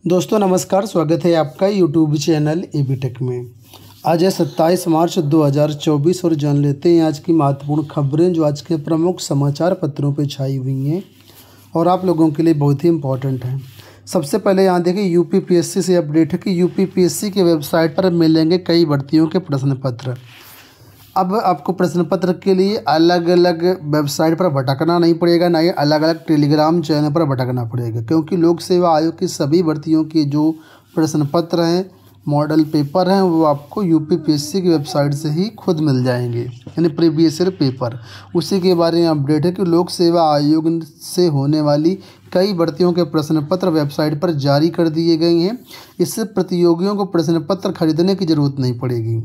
दोस्तों नमस्कार, स्वागत है आपका यूट्यूब चैनल एबी टेक में। आज है 27 मार्च 2024 और जान लेते हैं आज की महत्वपूर्ण खबरें जो आज के प्रमुख समाचार पत्रों पर छाई हुई हैं और आप लोगों के लिए बहुत ही इम्पोर्टेंट हैं। सबसे पहले यहाँ देखिए यूपीपीएससी से अपडेट है कि यूपीपीएससी की वेबसाइट पर मिलेंगे कई भर्तियों के प्रश्न पत्र। अब आपको प्रश्न पत्र के लिए अलग अलग वेबसाइट पर भटकना नहीं पड़ेगा, ना ही अलग अलग टेलीग्राम चैनल पर भटकना पड़ेगा, क्योंकि लोक सेवा आयोग की सभी भर्तियों के जो प्रश्न पत्र हैं, मॉडल पेपर हैं, वो आपको यूपीपीएससी की वेबसाइट से ही खुद मिल जाएंगे, यानी प्रीवियस ईयर पेपर। उसी के बारे में अपडेट है कि लोक सेवा आयोग से होने वाली कई भर्तियों के प्रश्न पत्र वेबसाइट पर जारी कर दिए गए हैं। इससे प्रतियोगियों को प्रश्न पत्र खरीदने की ज़रूरत नहीं पड़ेगी,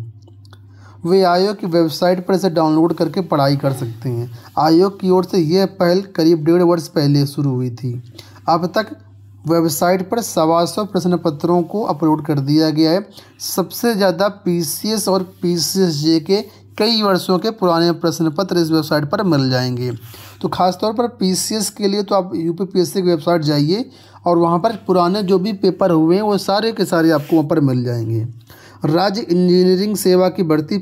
वे आयोग की वेबसाइट पर इसे डाउनलोड करके पढ़ाई कर सकते हैं। आयोग की ओर से यह पहल करीब 1.5 वर्ष पहले शुरू हुई थी। अब तक वेबसाइट पर 125 प्रश्न पत्रों को अपलोड कर दिया गया है। सबसे ज़्यादा पीसीएस और पीसीएसजे के कई वर्षों के पुराने प्रश्न पत्र इस वेबसाइट पर मिल जाएंगे। तो ख़ासतौर पर पीसीएस के लिए तो आप यूपीपीएससी की वेबसाइट जाइए और वहाँ पर पुराने जो भी पेपर हुए हैं वो सारे के सारे आपको वहाँ पर मिल जाएंगे। राज्य इंजीनियरिंग सेवा की भर्ती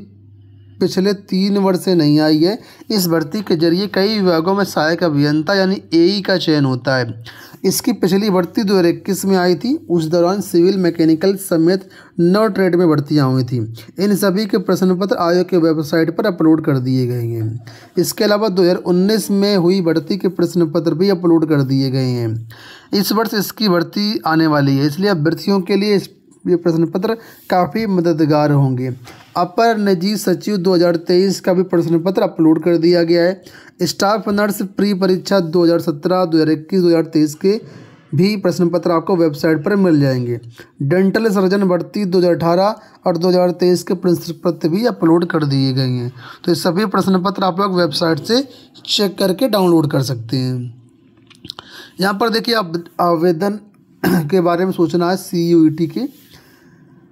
पिछले 3 वर्ष से नहीं आई है। इस भर्ती के जरिए कई विभागों में सहायक अभियंता यानी एई का चयन होता है। इसकी पिछली भर्ती 2021 में आई थी। उस दौरान सिविल, मैकेनिकल समेत 9 ट्रेड में भर्तियां हुई थी। इन सभी के प्रश्न पत्र आयोग के वेबसाइट पर अपलोड कर दिए गए हैं। इसके अलावा 2019 में हुई भर्ती के प्रश्न पत्र भी अपलोड कर दिए गए हैं। इस वर्ष इसकी भर्ती आने वाली है, इसलिए अभ्यर्थियों के लिए ये प्रश्न पत्र काफ़ी मददगार होंगे। अपर निजी सचिव 2023 का भी प्रश्न पत्र अपलोड कर दिया गया है। स्टाफ नर्स प्री परीक्षा 2017, 2021, 2023 के भी प्रश्न पत्र आपको वेबसाइट पर मिल जाएंगे। डेंटल सर्जन भर्ती 2018 और 2023 के प्रश्न पत्र भी अपलोड कर दिए गए हैं। तो ये सभी प्रश्न पत्र आप लोग वेबसाइट से चेक करके डाउनलोड कर सकते हैं। यहाँ पर देखिए आप आवेदन के बारे में सोचना है। CUET के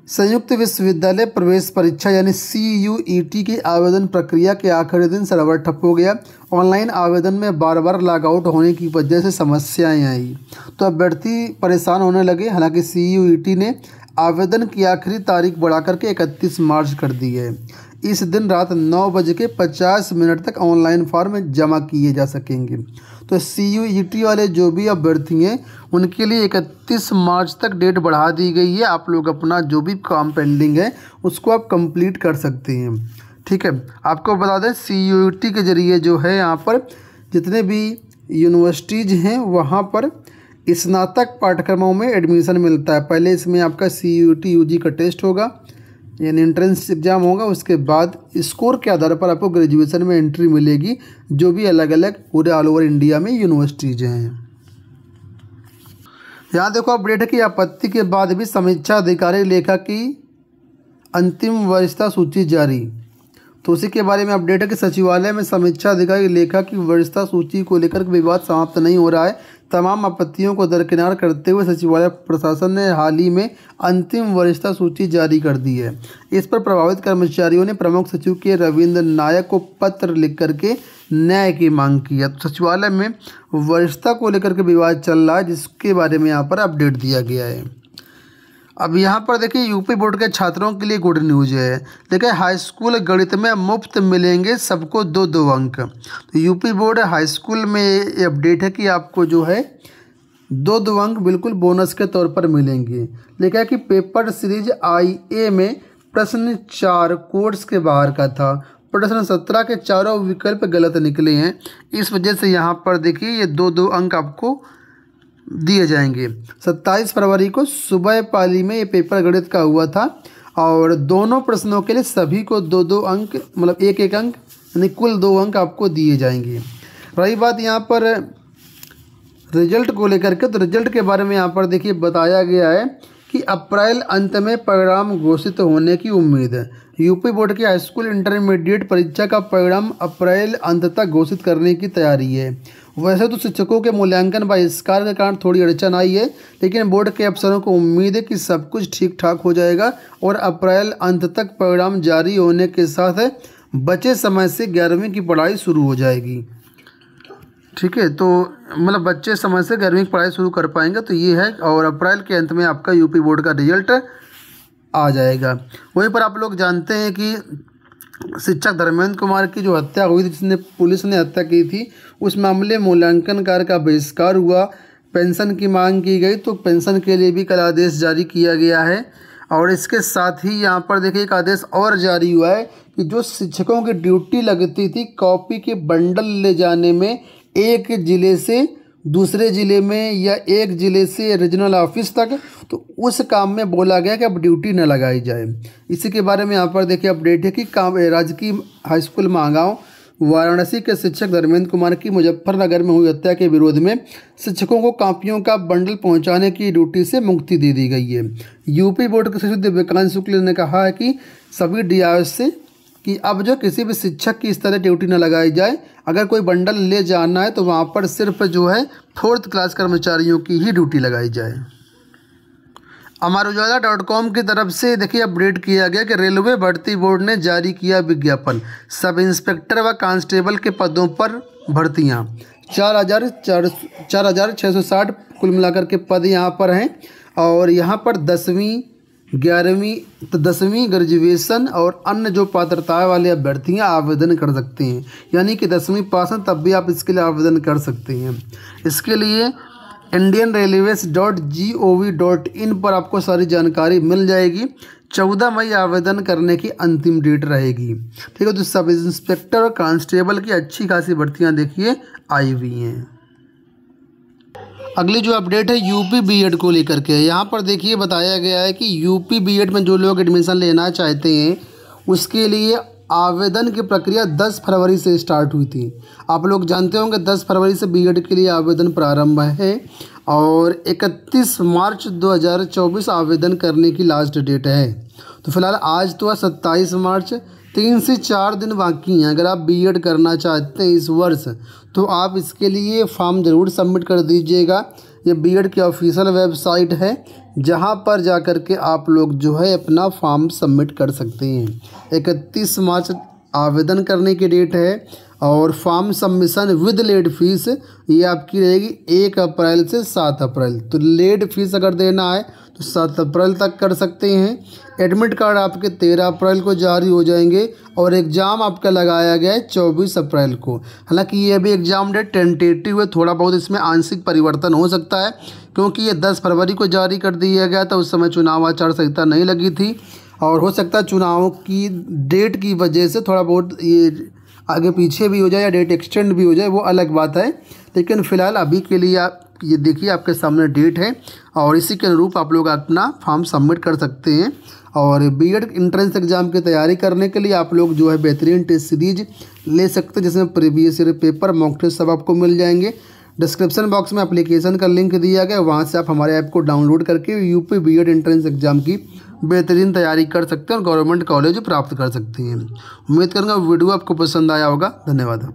संयुक्त विश्वविद्यालय प्रवेश परीक्षा यानी CUET की आवेदन प्रक्रिया के आखिरी दिन सर्वर ठप हो गया। ऑनलाइन आवेदन में बार बार लॉग आउट होने की वजह से समस्याएं आई, तो अभ्यर्थी परेशान होने लगे। हालांकि CUET ने आवेदन की आखिरी तारीख बढ़ाकर के 31 मार्च कर दी है। इस दिन रात 9:50 तक ऑनलाइन फॉर्म जमा किए जा सकेंगे। तो CUET वाले जो भी अभ्यर्थी हैं उनके लिए 31 मार्च तक डेट बढ़ा दी गई है। आप लोग अपना जो भी काम पेंडिंग है उसको आप कंप्लीट कर सकते हैं। ठीक है, आपको बता दें CUET के ज़रिए जो है यहाँ पर जितने भी यूनिवर्सिटीज़ हैं वहाँ पर स्नातक पाठ्यक्रमों में एडमिशन मिलता है। पहले इसमें आपका CUET UG का टेस्ट होगा, यानी एंट्रेंस एग्ज़ाम होगा। उसके बाद स्कोर के आधार पर आपको ग्रेजुएशन में एंट्री मिलेगी, जो भी अलग अलग पूरे ऑल ओवर इंडिया में यूनिवर्सिटीज़ हैं। यहाँ देखो अपडेट है कि आपत्ति के बाद भी समीक्षा अधिकारी लेखा की अंतिम वरिष्ठता सूची जारी। तो उसी के बारे में अपडेट है कि सचिवालय में समीक्षा अधिकारी लेखा की वरिष्ठता सूची को लेकर विवाद समाप्त नहीं हो रहा है। तमाम आपत्तियों को दरकिनार करते हुए सचिवालय प्रशासन ने हाल ही में अंतिम वरिष्ठता सूची जारी कर दी है। इस पर प्रभावित कर्मचारियों ने प्रमुख सचिव के रविंद्र नायक को पत्र लिख करके न्याय की मांग की है। तो सचिवालय में वरिष्ठता को लेकर के विवाद चल रहा है, जिसके बारे में यहाँ पर अपडेट दिया गया है। अब यहाँ पर देखिए यूपी बोर्ड के छात्रों के लिए गुड न्यूज़ है। देखिए हाई स्कूल गणित में मुफ्त मिलेंगे सबको 2-2 अंक। तो यूपी बोर्ड हाई स्कूल में ये अपडेट है कि आपको जो है 2-2 अंक बिल्कुल बोनस के तौर पर मिलेंगे। लिखा है कि पेपर सीरीज IA में प्रश्न 4 कोर्स के बाहर का था। प्रश्न 17 के चारों विकल्प गलत निकले हैं। इस वजह से यहाँ पर देखिए ये 2-2 अंक आपको दिए जाएंगे। 27 फरवरी को सुबह पाली में ये पेपर गणित का हुआ था और दोनों प्रश्नों के लिए सभी को 2-2 अंक, मतलब 1-1 अंक, यानी कुल 2 अंक आपको दिए जाएंगे। रही बात यहाँ पर रिजल्ट को लेकर के, तो रिजल्ट के बारे में यहाँ पर देखिए बताया गया है कि अप्रैल अंत में परिणाम घोषित होने की उम्मीद है। यूपी बोर्ड की हाई स्कूल इंटरमीडिएट परीक्षा का परिणाम अप्रैल अंत तक घोषित करने की तैयारी है। वैसे तो शिक्षकों के मूल्यांकन बहिष्कार के कारण थोड़ी अड़चन आई है, लेकिन बोर्ड के अफसरों को उम्मीद है कि सब कुछ ठीक ठाक हो जाएगा और अप्रैल अंत तक परिणाम जारी होने के साथ बचे समय से 11वीं की पढ़ाई शुरू हो जाएगी। ठीक है। तो मतलब बच्चे समय से गर्मी की पढ़ाई शुरू कर पाएंगे, तो ये है। और अप्रैल के अंत में आपका यूपी बोर्ड का रिजल्ट आ जाएगा। वहीं पर आप लोग जानते हैं कि शिक्षक धर्मेंद्र कुमार की जो हत्या हुई थी, जिसने पुलिस ने हत्या की थी, उस मामले में मूल्यांकन कार्य का बहिष्कार हुआ, पेंशन की मांग की गई, तो पेंशन के लिए भी कल आदेश जारी किया गया है। और इसके साथ ही यहाँ पर देखिए एक आदेश और जारी हुआ है कि जो शिक्षकों की ड्यूटी लगती थी कॉपी के बंडल ले जाने में एक ज़िले से दूसरे ज़िले में या एक ज़िले से रीजनल ऑफिस तक, तो उस काम में बोला गया कि अब ड्यूटी न लगाई जाए। इसी के बारे में यहाँ पर देखिए अपडेट है कि राजकीय हाई स्कूल मांगांव वाराणसी के शिक्षक धर्मेंद्र कुमार की मुजफ्फरनगर में हुई हत्या के विरोध में शिक्षकों को कॉपियों का बंडल पहुंचाने की ड्यूटी से मुक्ति दे दी गई है। यूपी बोर्ड के सचिव दिव्यकांत शुक्ल ने कहा है कि सभी डीआईओ से कि अब जो किसी भी शिक्षक की इस तरह ड्यूटी न लगाई जाए। अगर कोई बंडल ले जाना है तो वहाँ पर सिर्फ जो है 4th क्लास कर्मचारियों की ही ड्यूटी लगाई जाए। अमरउजाला.com की तरफ से देखिए अपडेट किया गया कि रेलवे भर्ती बोर्ड ने जारी किया विज्ञापन, सब इंस्पेक्टर व कांस्टेबल के पदों पर भर्तियां 4,660 कुल मिलाकर के पद यहाँ पर हैं। और यहाँ पर 10वीं 11वीं तो 10वीं ग्रेजुएशन और अन्य जो पात्रता वाले अभ्यर्थियाँ आवेदन कर सकते हैं, यानी कि 10वीं पास हैं तब भी आप इसके लिए आवेदन कर सकते हैं। इसके लिए indianrailways.gov.in पर आपको सारी जानकारी मिल जाएगी। 14 मई आवेदन करने की अंतिम डेट रहेगी। ठीक है, तो सब इंस्पेक्टर और कांस्टेबल की अच्छी खासी भर्तियां देखिए आई हुई हैं। अगली जो अपडेट है यूपी बीएड को लेकर के, यहाँ पर देखिए बताया गया है कि यूपी बीएड में जो लोग एडमिशन लेना चाहते हैं उसके लिए आवेदन की प्रक्रिया 10 फरवरी से स्टार्ट हुई थी। आप लोग जानते होंगे 10 फरवरी से बीएड के लिए आवेदन प्रारंभ है और 31 मार्च 2024 आवेदन करने की लास्ट डेट है। तो फिलहाल आज तो है 27 मार्च, 3 से 4 दिन बाकी हैं। अगर आप बीएड करना चाहते हैं इस वर्ष तो आप इसके लिए फॉर्म ज़रूर सबमिट कर दीजिएगा। ये बीएड की ऑफिशियल वेबसाइट है जहां पर जाकर के आप लोग जो है अपना फॉर्म सबमिट कर सकते हैं। 31 मार्च आवेदन करने की डेट है और form submission with late fee ये आपकी रहेगी 1 अप्रैल से 7 अप्रैल। तो लेट फीस अगर देना है तो 7 अप्रैल तक कर सकते हैं। एडमिट कार्ड आपके 13 अप्रैल को जारी हो जाएंगे और एग्ज़ाम आपका लगाया गया है 24 अप्रैल को। हालांकि ये अभी एग्ज़ाम डेट टेंटेटिव है, थोड़ा बहुत इसमें आंशिक परिवर्तन हो सकता है क्योंकि ये 10 फरवरी को जारी कर दिया गया था। उस समय चुनाव आचार संहिता नहीं लगी थी और हो सकता है चुनाव की डेट की वजह से थोड़ा बहुत ये आगे पीछे भी हो जाए या डेट एक्सटेंड भी हो जाए, वो अलग बात है। लेकिन फ़िलहाल अभी के लिए आप ये देखिए आपके सामने डेट है और इसी के अनुरूप आप लोग अपना फॉर्म सबमिट कर सकते हैं। और बीएड एंट्रेंस एग्ज़ाम की तैयारी करने के लिए आप लोग जो है बेहतरीन टेस्ट सीरीज ले सकते हैं जिसमें previous year paper mock test सब आपको मिल जाएंगे। डिस्क्रिप्शन बॉक्स में एप्लीकेशन का लिंक दिया गया है, वहाँ से आप हमारे ऐप को डाउनलोड करके यूपी बीएड एंट्रेंस एग्ज़ाम की बेहतरीन तैयारी कर सकते हैं और गवर्नमेंट कॉलेज प्राप्त कर सकते हैं। उम्मीद करूँगा वीडियो आपको पसंद आया होगा। धन्यवाद।